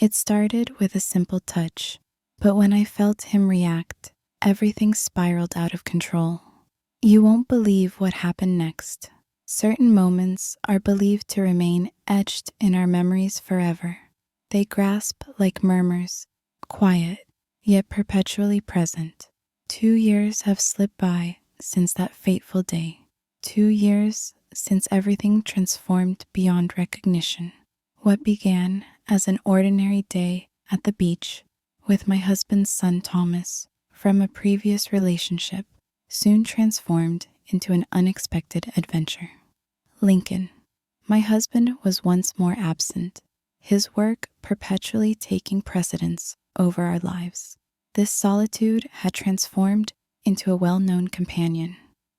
It started with a simple touch, but when I felt him react, everything spiraled out of control. You won't believe what happened next. Certain moments are believed to remain etched in our memories forever. They grasp like murmurs, quiet, yet perpetually present. 2 years have slipped by since that fateful day. 2 years since everything transformed beyond recognition. What began as an ordinary day at the beach with my husband's son Thomas from a previous relationship soon transformed into an unexpected adventure. Lincoln. My husband was once more absent, his work perpetually taking precedence over our lives. This solitude had transformed into a well-known companion,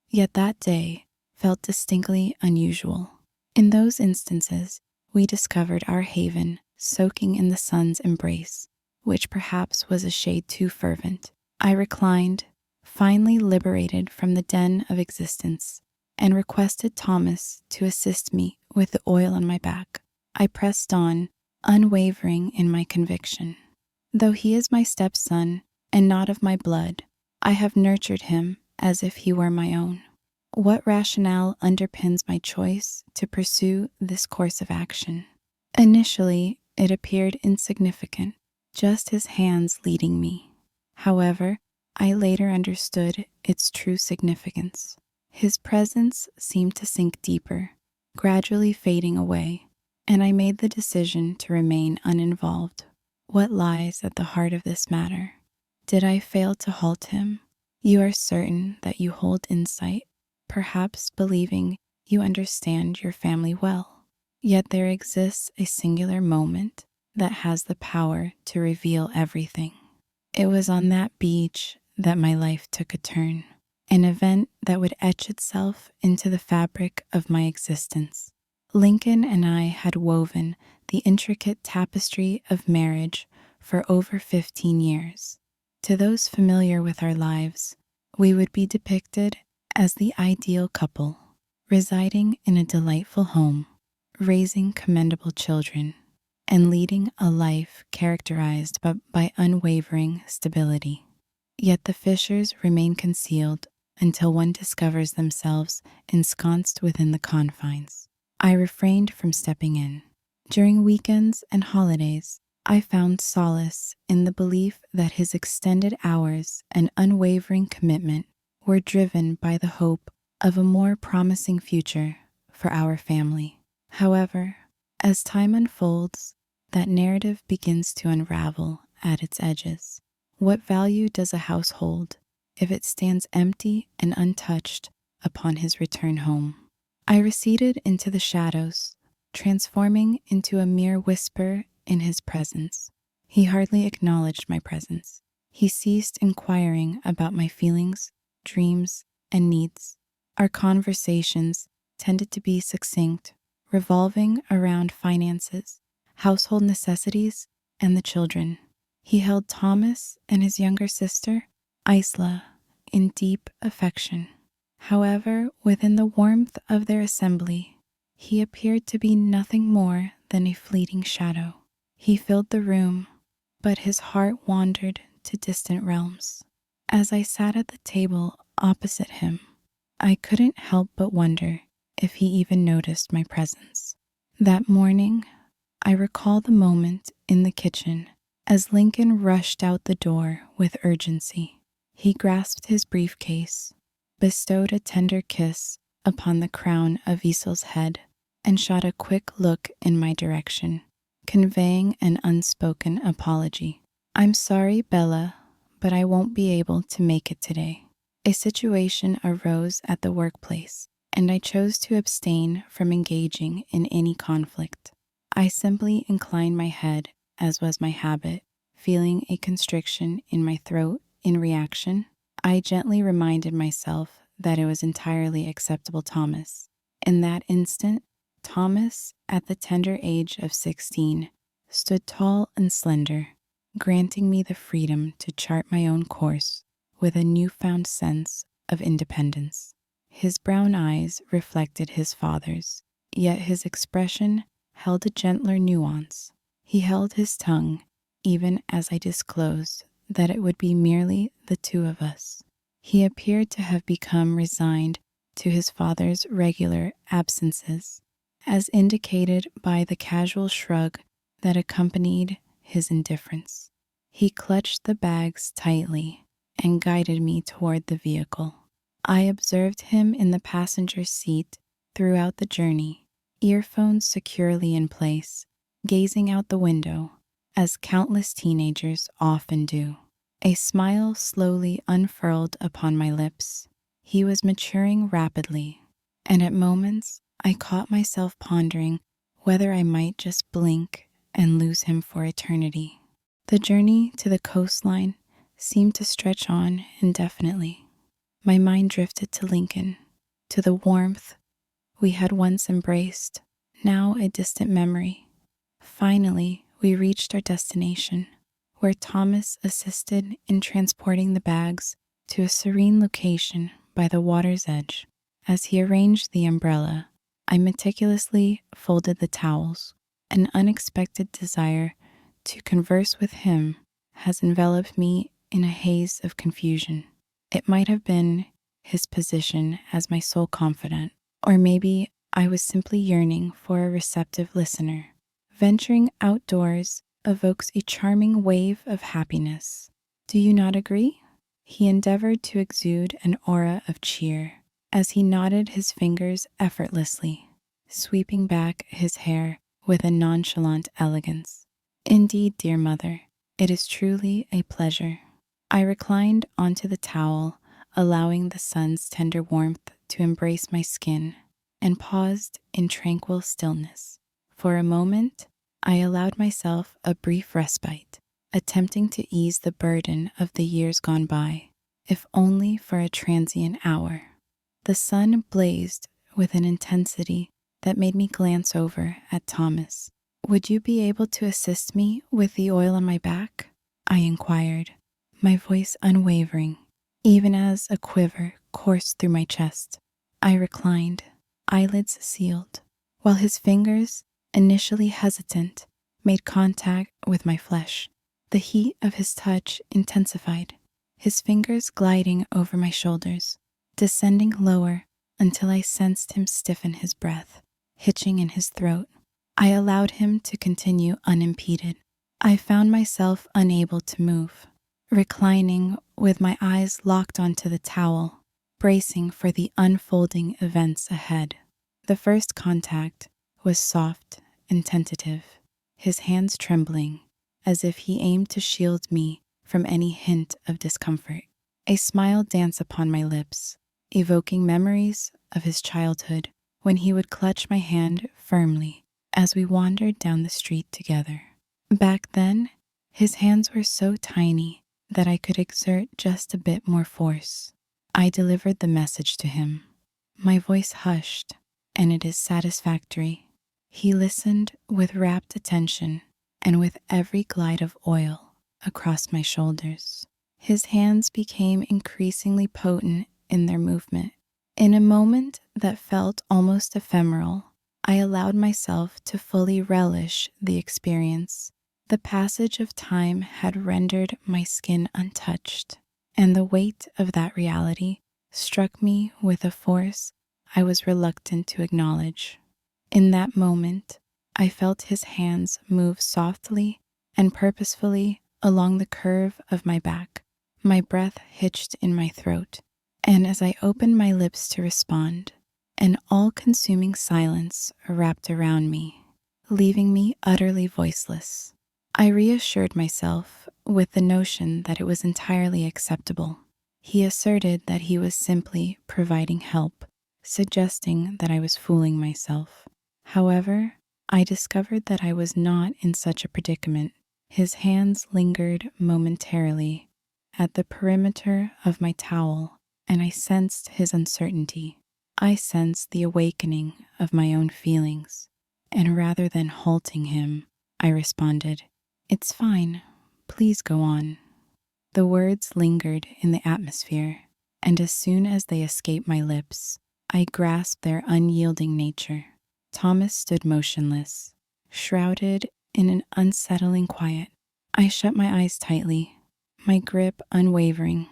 yet that day felt distinctly unusual. In those instances, we discovered our haven soaking in the sun's embrace, which perhaps was a shade too fervent. I reclined, finally liberated from the den of existence, and requested Thomas to assist me with the oil on my back. I pressed on, unwavering in my conviction. Though he is my stepson and not of my blood, I have nurtured him as if he were my own. What rationale underpins my choice to pursue this course of action? Initially, it appeared insignificant, just his hands leading me. However, I later understood its true significance. His presence seemed to sink deeper, gradually fading away, and I made the decision to remain uninvolved. What lies at the heart of this matter? Did I fail to halt him? You are certain that you hold insight, perhaps believing you understand your family well. Yet there exists a singular moment that has the power to reveal everything. It was on that beach that my life took a turn, an event that would etch itself into the fabric of my existence. Lincoln and I had woven the intricate tapestry of marriage for over 15 years. To those familiar with our lives, we would be depicted as the ideal couple, residing in a delightful home, raising commendable children, and leading a life characterized by unwavering stability. Yet the fissures remain concealed until one discovers themselves ensconced within the confines. I refrained from stepping in. During weekends and holidays, I found solace in the belief that his extended hours and unwavering commitment were driven by the hope of a more promising future for our family. However, as time unfolds, that narrative begins to unravel at its edges. What value does a house hold if it stands empty and untouched upon his return home? I receded into the shadows, transforming into a mere whisper in his presence. He hardly acknowledged my presence. He ceased inquiring about my feelings, dreams, and needs. Our conversations tended to be succinct, revolving around finances, household necessities, and the children. He held Thomas and his younger sister, Isla, in deep affection. However, within the warmth of their assembly, he appeared to be nothing more than a fleeting shadow. He filled the room, but his heart wandered to distant realms. As I sat at the table opposite him, I couldn't help but wonder if he even noticed my presence. That morning, I recall the moment in the kitchen as Lincoln rushed out the door with urgency. He grasped his briefcase, bestowed a tender kiss upon the crown of Isol's head, and shot a quick look in my direction, conveying an unspoken apology. "I'm sorry, Bella, but I won't be able to make it today. A situation arose at the workplace, and I chose to abstain from engaging in any conflict." I simply inclined my head, as was my habit, feeling a constriction in my throat in reaction. I gently reminded myself that it was entirely acceptable Thomas. In that instant, Thomas, at the tender age of 16, stood tall and slender, granting me the freedom to chart my own course with a newfound sense of independence. His brown eyes reflected his father's, yet his expression held a gentler nuance, He held his tongue, even as I disclosed that it would be merely the two of us. He appeared to have become resigned to his father's regular absences, as indicated by the casual shrug that accompanied his indifference. He clutched the bags tightly and guided me toward the vehicle. I observed him in the passenger seat throughout the journey, earphones securely in place, gazing out the window, as countless teenagers often do. A smile slowly unfurled upon my lips. He was maturing rapidly, and at moments I caught myself pondering whether I might just blink and lose him for eternity. The journey to the coastline seemed to stretch on indefinitely. My mind drifted to Lincoln, to the warmth we had once embraced, now a distant memory. Finally, we reached our destination, where Thomas assisted in transporting the bags to a serene location by the water's edge. As he arranged the umbrella, I meticulously folded the towels. An unexpected desire to converse with him has enveloped me in a haze of confusion. It might have been his position as my sole confidant, or maybe I was simply yearning for a receptive listener. Venturing outdoors evokes a charming wave of happiness. Do you not agree? He endeavored to exude an aura of cheer as he nodded his fingers effortlessly, sweeping back his hair with a nonchalant elegance. Indeed, dear mother, it is truly a pleasure. I reclined onto the towel, allowing the sun's tender warmth to embrace my skin, and paused in tranquil stillness. For a moment, I allowed myself a brief respite, attempting to ease the burden of the years gone by, if only for a transient hour. The sun blazed with an intensity that made me glance over at Thomas. Would you be able to assist me with the oil on my back? I inquired, my voice unwavering, even as a quiver coursed through my chest. I reclined, eyelids sealed, while his fingers, initially hesitant, made contact with my flesh. The heat of his touch intensified, his fingers gliding over my shoulders, descending lower until I sensed him stiffen his breath, hitching in his throat. I allowed him to continue unimpeded. I found myself unable to move, reclining with my eyes locked onto the towel, bracing for the unfolding events ahead. The first contact was soft and tentative, his hands trembling as if he aimed to shield me from any hint of discomfort. A smile danced upon my lips, evoking memories of his childhood when he would clutch my hand firmly as we wandered down the street together. Back then, his hands were so tiny that I could exert just a bit more force. I delivered the message to him. My voice hushed, and it is satisfactory. He listened with rapt attention and with every glide of oil across my shoulders. His hands became increasingly potent in their movement. In a moment that felt almost ephemeral, I allowed myself to fully relish the experience. The passage of time had rendered my skin untouched, and the weight of that reality struck me with a force I was reluctant to acknowledge. In that moment, I felt his hands move softly and purposefully along the curve of my back. My breath hitched in my throat, and as I opened my lips to respond, an all-consuming silence wrapped around me, leaving me utterly voiceless. I reassured myself with the notion that it was entirely acceptable. He asserted that he was simply providing help, suggesting that I was fooling myself. However, I discovered that I was not in such a predicament. His hands lingered momentarily at the perimeter of my towel, and I sensed his uncertainty. I sensed the awakening of my own feelings, and rather than halting him, I responded, "It's fine. Please go on." The words lingered in the atmosphere, and as soon as they escaped my lips, I grasped their unyielding nature. Thomas stood motionless, shrouded in an unsettling quiet. I shut my eyes tightly, my grip unwavering,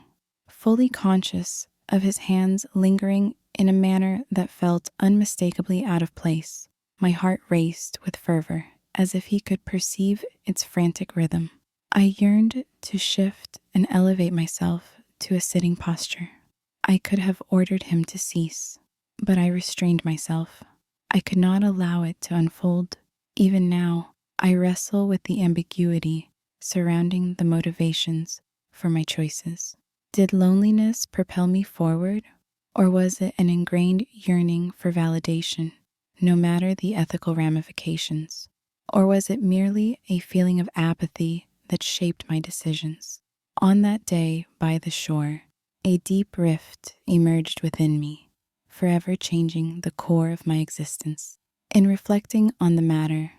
fully conscious of his hands lingering in a manner that felt unmistakably out of place. My heart raced with fervor, as if he could perceive its frantic rhythm. I yearned to shift and elevate myself to a sitting posture. I could have ordered him to cease, but I restrained myself. I could not allow it to unfold. Even now, I wrestle with the ambiguity surrounding the motivations for my choices. Did loneliness propel me forward, or was it an ingrained yearning for validation, no matter the ethical ramifications? Or was it merely a feeling of apathy that shaped my decisions? On that day by the shore, a deep rift emerged within me, forever changing the core of my existence. In reflecting on the matter,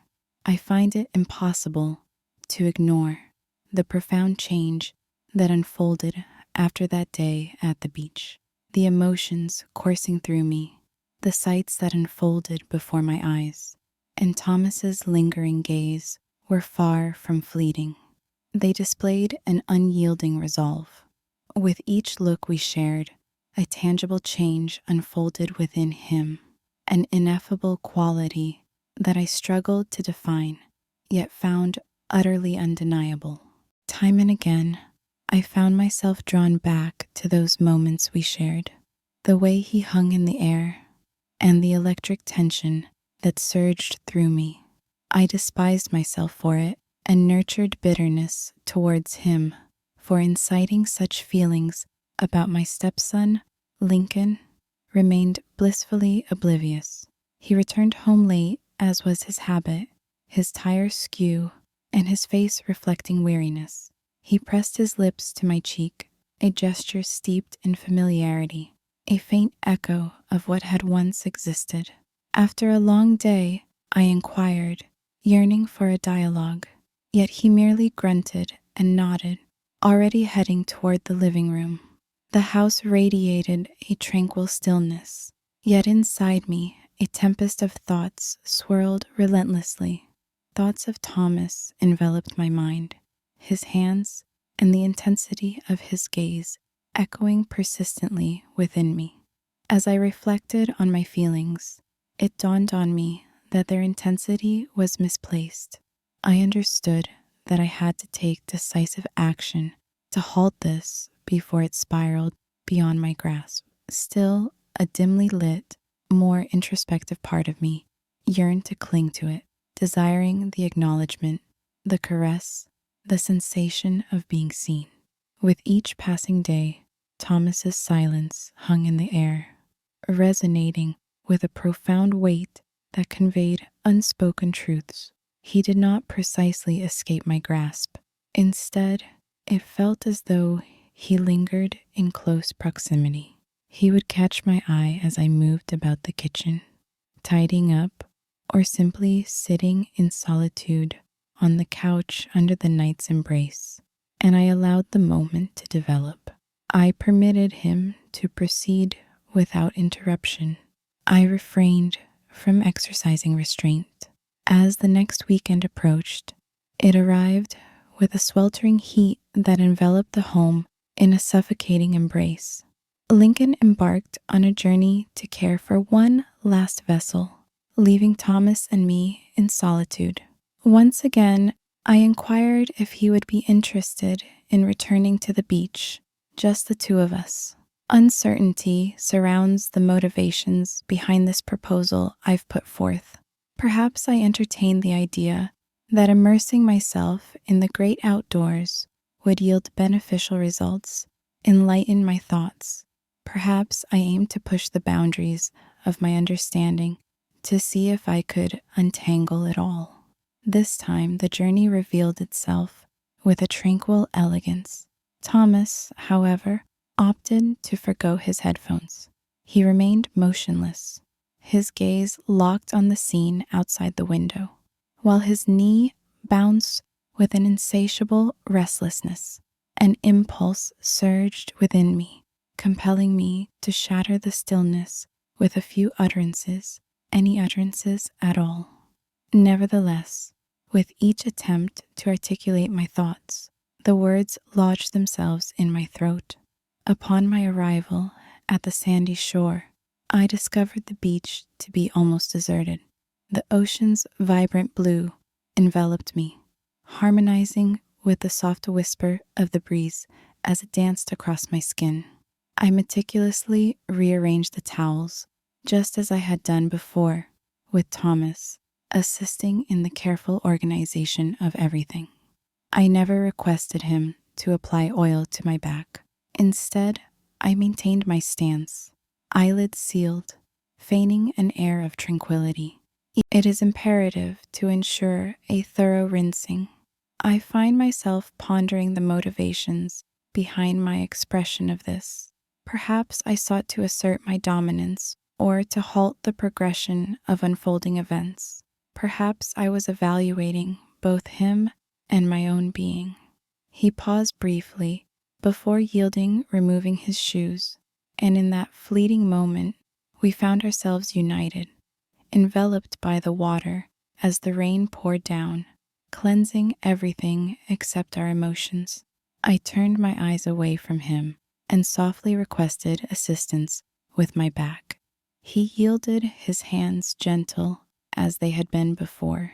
I find it impossible to ignore the profound change that unfolded after that day at the beach. The emotions coursing through me, the sights that unfolded before my eyes, and Thomas's lingering gaze were far from fleeting. They displayed an unyielding resolve. With each look we shared, a tangible change unfolded within him, an ineffable quality that I struggled to define, yet found utterly undeniable. Time and again, I found myself drawn back to those moments we shared, the way he hung in the air, and the electric tension that surged through me. I despised myself for it and nurtured bitterness towards him for inciting such feelings about my stepson, Lincoln, remained blissfully oblivious. He returned home late, as was his habit, his tire skew and his face reflecting weariness. He pressed his lips to my cheek, a gesture steeped in familiarity, a faint echo of what had once existed. After a long day, I inquired, yearning for a dialogue, yet he merely grunted and nodded, already heading toward the living room. The house radiated a tranquil stillness, yet inside me a tempest of thoughts swirled relentlessly. Thoughts of Thomas enveloped my mind, his hands and the intensity of his gaze echoing persistently within me. As I reflected on my feelings, it dawned on me that their intensity was misplaced. I understood that I had to take decisive action to halt this before it spiraled beyond my grasp. Still, a dimly lit, more introspective part of me yearned to cling to it, desiring the acknowledgement, the caress, the sensation of being seen. With each passing day, Thomas's silence hung in the air, resonating with a profound weight that conveyed unspoken truths. He did not precisely escape my grasp. Instead, it felt as though he lingered in close proximity. He would catch my eye as I moved about the kitchen, tidying up, or simply sitting in solitude on the couch under the night's embrace, and I allowed the moment to develop. I permitted him to proceed without interruption. I refrained from exercising restraint. As the next weekend approached, it arrived with a sweltering heat that enveloped the home in a suffocating embrace. Lincoln embarked on a journey to care for one last vessel, leaving Thomas and me in solitude. Once again, I inquired if he would be interested in returning to the beach, just the two of us. Uncertainty surrounds the motivations behind this proposal I've put forth. Perhaps I entertained the idea that immersing myself in the great outdoors would yield beneficial results, enlighten my thoughts. Perhaps I aimed to push the boundaries of my understanding to see if I could untangle it all. This time, the journey revealed itself with a tranquil elegance. Thomas, however, opted to forgo his headphones. He remained motionless, his gaze locked on the scene outside the window, while his knee bounced with an insatiable restlessness. An impulse surged within me, compelling me to shatter the stillness with a few utterances, any utterances at all. Nevertheless, With each attempt to articulate my thoughts, the words lodged themselves in my throat. Upon my arrival at the sandy shore, I discovered the beach to be almost deserted. The ocean's vibrant blue enveloped me, harmonizing with the soft whisper of the breeze as it danced across my skin. I meticulously rearranged the towels, just as I had done before with Thomas, assisting in the careful organization of everything. I never requested him to apply oil to my back. Instead, I maintained my stance, eyelids sealed, feigning an air of tranquility. It is imperative to ensure a thorough rinsing. I find myself pondering the motivations behind my expression of this. Perhaps I sought to assert my dominance or to halt the progression of unfolding events. Perhaps I was evaluating both him and my own being. He paused briefly before yielding, removing his shoes, and in that fleeting moment, we found ourselves united, enveloped by the water as the rain poured down, cleansing everything except our emotions. I turned my eyes away from him and softly requested assistance with my back. He yielded, his hands gentle as they had been before.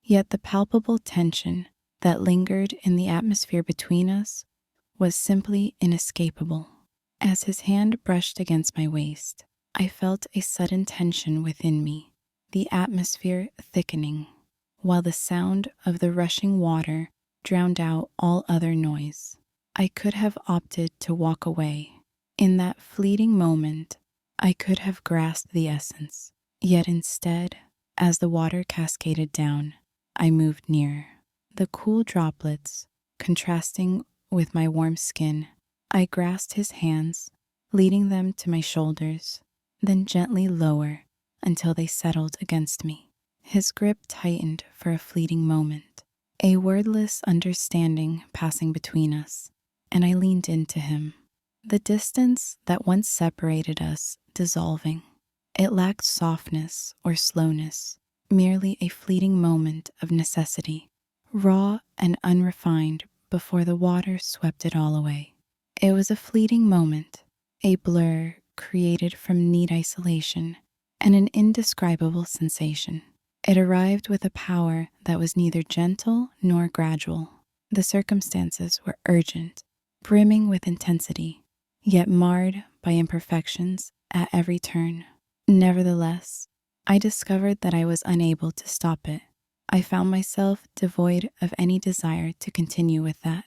Yet the palpable tension that lingered in the atmosphere between us was simply inescapable. As his hand brushed against my waist, I felt a sudden tension within me, the atmosphere thickening, while the sound of the rushing water drowned out all other noise. I could have opted to walk away. In that fleeting moment, I could have grasped the essence. Yet instead, as the water cascaded down, I moved nearer. The cool droplets, contrasting with my warm skin, I grasped his hands, leading them to my shoulders, then gently lower until they settled against me. His grip tightened for a fleeting moment, a wordless understanding passing between us, and I leaned into him. The distance that once separated us dissolving. It lacked softness or slowness, merely a fleeting moment of necessity, raw and unrefined before the water swept it all away. It was a fleeting moment, a blur created from neat isolation, and an indescribable sensation. It arrived with a power that was neither gentle nor gradual. The circumstances were urgent, brimming with intensity, yet marred by imperfections at every turn. Nevertheless, I discovered that I was unable to stop it. I found myself devoid of any desire to continue with that.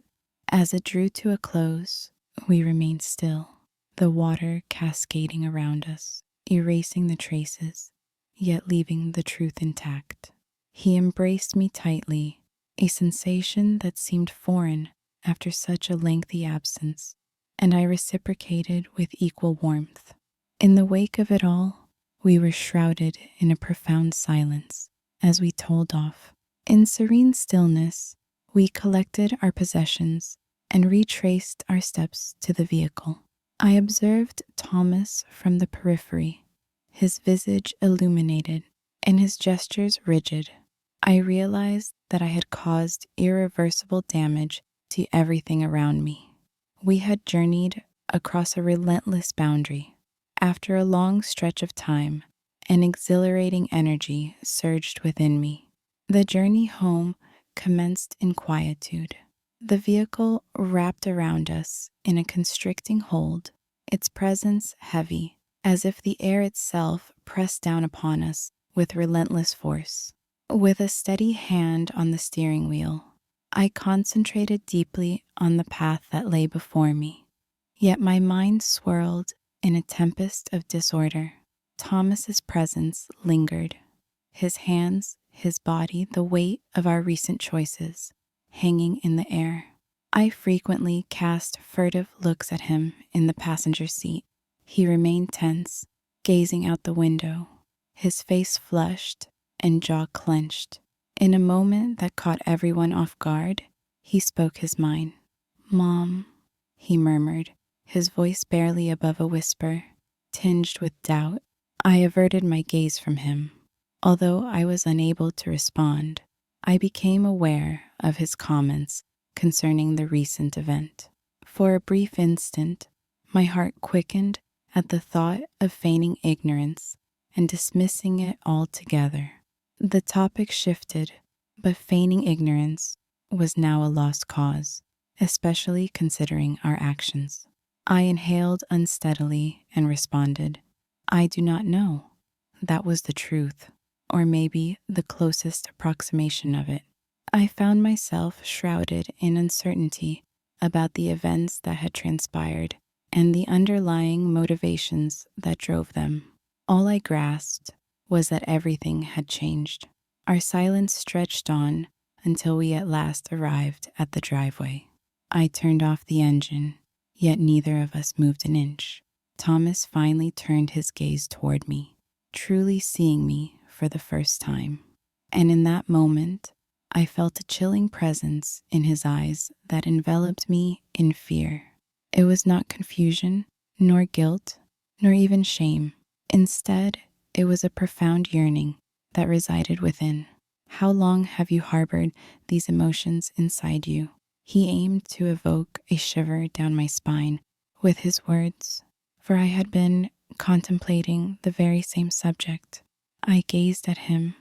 As it drew to a close, we remained still, the water cascading around us, erasing the traces, yet leaving the truth intact. He embraced me tightly, a sensation that seemed foreign after such a lengthy absence, and I reciprocated with equal warmth. In the wake of it all, we were shrouded in a profound silence as we told off. In serene stillness, we collected our possessions and retraced our steps to the vehicle. I observed Thomas from the periphery, his visage illuminated and his gestures rigid. I realized that I had caused irreversible damage to everything around me. We had journeyed across a relentless boundary. After a long stretch of time, an exhilarating energy surged within me. The journey home commenced in quietude. The vehicle wrapped around us in a constricting hold, its presence heavy, as if the air itself pressed down upon us with relentless force. With a steady hand on the steering wheel, I concentrated deeply on the path that lay before me. Yet my mind swirled in a tempest of disorder. Thomas's presence lingered. His hands, his body, the weight of our recent choices, hanging in the air. I frequently cast furtive looks at him in the passenger seat. He remained tense, gazing out the window, his face flushed and jaw clenched. In a moment that caught everyone off guard, he spoke his mind. "Mom," he murmured, his voice barely above a whisper, tinged with doubt. I averted my gaze from him. Although I was unable to respond, I became aware of his comments concerning the recent event. For a brief instant, my heart quickened at the thought of feigning ignorance and dismissing it altogether. The topic shifted, but feigning ignorance was now a lost cause, especially considering our actions. I inhaled unsteadily and responded, "I do not know." That was the truth, or maybe the closest approximation of it. I found myself shrouded in uncertainty about the events that had transpired and the underlying motivations that drove them. All I grasped was that everything had changed. Our silence stretched on until we at last arrived at the driveway. I turned off the engine, yet neither of us moved an inch. Thomas finally turned his gaze toward me, truly seeing me for the first time. And in that moment, I felt a chilling presence in his eyes that enveloped me in fear. It was not confusion, nor guilt, nor even shame. Instead, it was a profound yearning that resided within. "How long have you harbored these emotions inside you?" He aimed to evoke a shiver down my spine with his words, for I had been contemplating the very same subject. I gazed at him,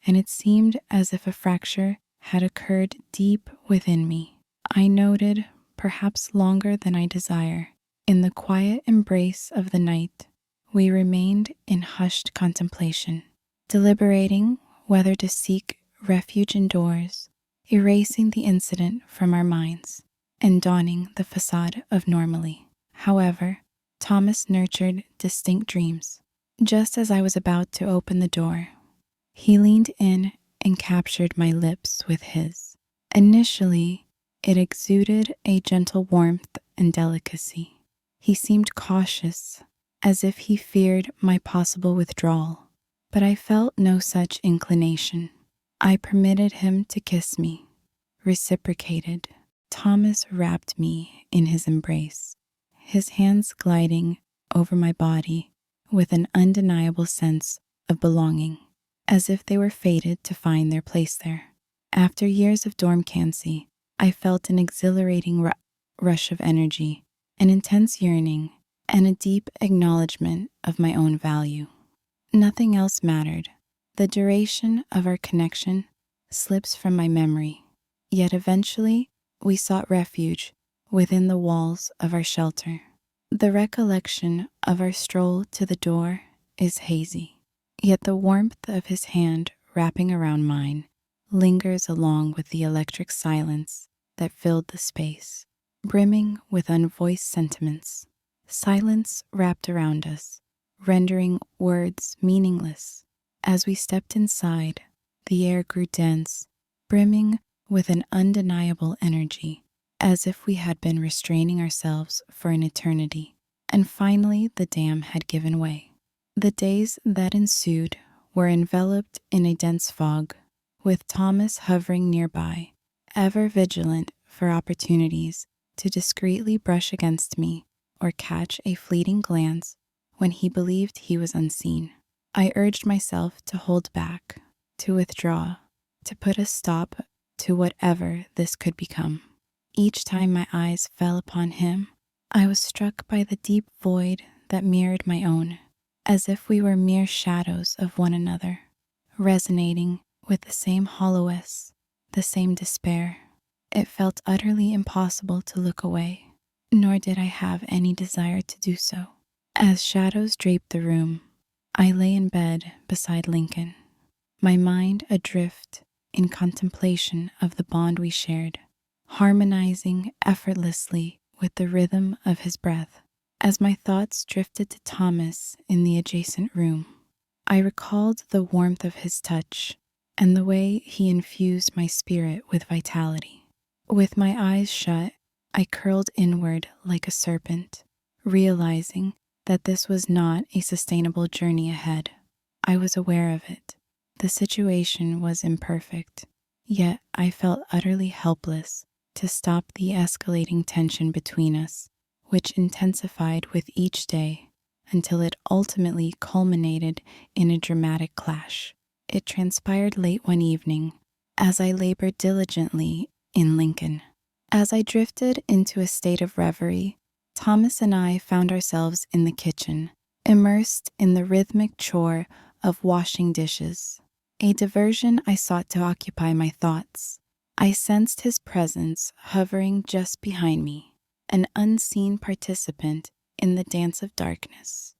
and it seemed as if a fracture had occurred deep within me. I noted, perhaps longer than I desire. In the quiet embrace of the night, we remained in hushed contemplation, deliberating whether to seek refuge indoors, erasing the incident from our minds, and donning the facade of normalcy. However, Thomas nurtured distinct dreams. Just as I was about to open the door, he leaned in and captured my lips with his. Initially, it exuded a gentle warmth and delicacy. He seemed cautious, as if he feared my possible withdrawal, but I felt no such inclination. I permitted him to kiss me, reciprocated. Thomas wrapped me in his embrace, his hands gliding over my body with an undeniable sense of belonging, as if they were fated to find their place there. After years of dormancy, I felt an exhilarating rush of energy, an intense yearning, and a deep acknowledgement of my own value. Nothing else mattered. The duration of our connection slips from my memory, yet eventually we sought refuge within the walls of our shelter. The recollection of our stroll to the door is hazy, yet the warmth of his hand wrapping around mine lingers along with the electric silence that filled the space, brimming with unvoiced sentiments. Silence wrapped around us, rendering words meaningless. As we stepped inside, the air grew dense, brimming with an undeniable energy, as if we had been restraining ourselves for an eternity. And finally, the dam had given way. The days that ensued were enveloped in a dense fog, with Thomas hovering nearby, ever vigilant for opportunities to discreetly brush against me or catch a fleeting glance when he believed he was unseen. I urged myself to hold back, to withdraw, to put a stop to whatever this could become. Each time my eyes fell upon him, I was struck by the deep void that mirrored my own, as if we were mere shadows of one another, resonating with the same hollowness, the same despair. It felt utterly impossible to look away, nor did I have any desire to do so. As shadows draped the room, I lay in bed beside Lincoln, my mind adrift in contemplation of the bond we shared, harmonizing effortlessly with the rhythm of his breath. As my thoughts drifted to Thomas in the adjacent room, I recalled the warmth of his touch and the way he infused my spirit with vitality. With my eyes shut, I curled inward like a serpent, realizing that this was not a sustainable journey ahead. I was aware of it. The situation was imperfect, yet I felt utterly helpless to stop the escalating tension between us, which intensified with each day until it ultimately culminated in a dramatic clash. It transpired late one evening, as I labored diligently in Lincoln. As I drifted into a state of reverie, Thomas and I found ourselves in the kitchen, immersed in the rhythmic chore of washing dishes, a diversion I sought to occupy my thoughts. I sensed his presence hovering just behind me, an unseen participant in the dance of darkness.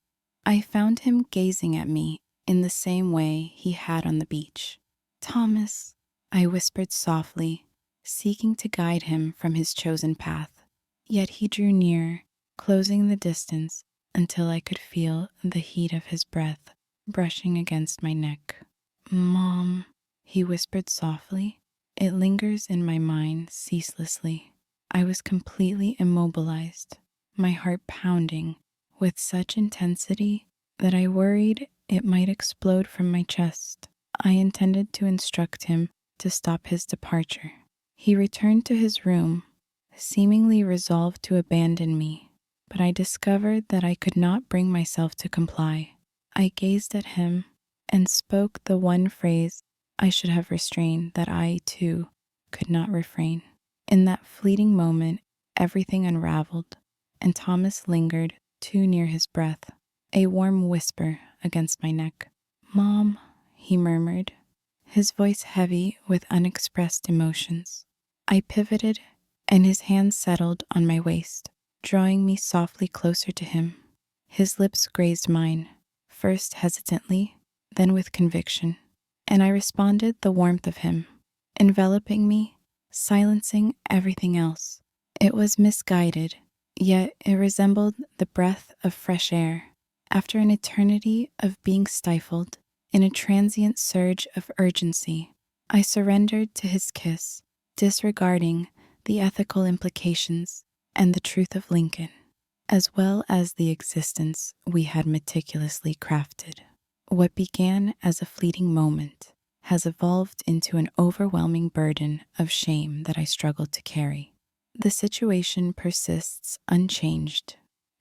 I found him gazing at me in the same way he had on the beach. "Thomas," I whispered softly, seeking to guide him from his chosen path. Yet he drew near, closing the distance until I could feel the heat of his breath brushing against my neck. "Mom," he whispered softly. It lingers in my mind ceaselessly. I was completely immobilized, my heart pounding with such intensity that I worried it might explode from my chest. I intended to instruct him to stop his departure. He returned to his room, seemingly resolved to abandon me, but I discovered that I could not bring myself to comply. I gazed at him and spoke the one phrase I should have restrained that I, too, could not refrain. In that fleeting moment, everything unraveled, and Thomas lingered too near his breath, a warm whisper against my neck. "Mom," he murmured, his voice heavy with unexpressed emotions. I pivoted, and his hand settled on my waist, drawing me softly closer to him. His lips grazed mine, first hesitantly, then with conviction, and I responded the warmth of him, enveloping me, silencing everything else. It was misguided, yet it resembled the breath of fresh air. After an eternity of being stifled, in a transient surge of urgency, I surrendered to his kiss, disregarding the ethical implications and the truth of Lincoln, as well as the existence we had meticulously crafted. What began as a fleeting moment has evolved into an overwhelming burden of shame that I struggle to carry. The situation persists unchanged,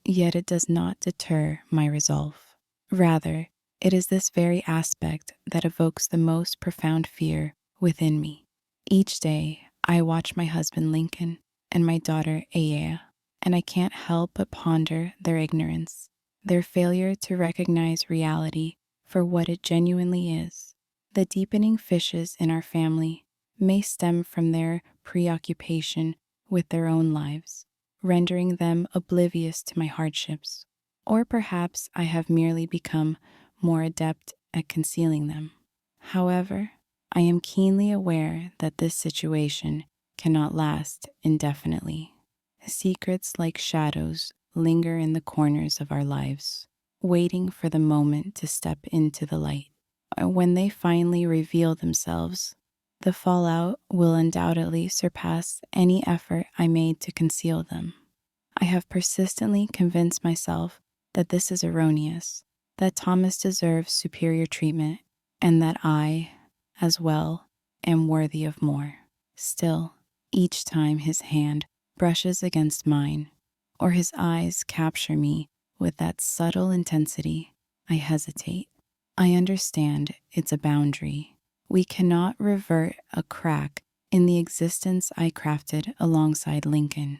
yet it does not deter my resolve. Rather, it is this very aspect that evokes the most profound fear within me. Each day, I watch my husband Lincoln and my daughter Aya, and I can't help but ponder their ignorance, their failure to recognize reality for what it genuinely is. The deepening fissures in our family may stem from their preoccupation with their own lives, rendering them oblivious to my hardships. Or perhaps I have merely become more adept at concealing them. However, I am keenly aware that this situation cannot last indefinitely. Secrets like shadows linger in the corners of our lives, waiting for the moment to step into the light. When they finally reveal themselves, the fallout will undoubtedly surpass any effort I made to conceal them. I have persistently convinced myself that this is erroneous, that Thomas deserves superior treatment, and that I, as well, am worthy of more. Still, each time his hand brushes against mine, or his eyes capture me with that subtle intensity, I hesitate. I understand it's a boundary. We cannot revert a crack in the existence I crafted alongside Lincoln.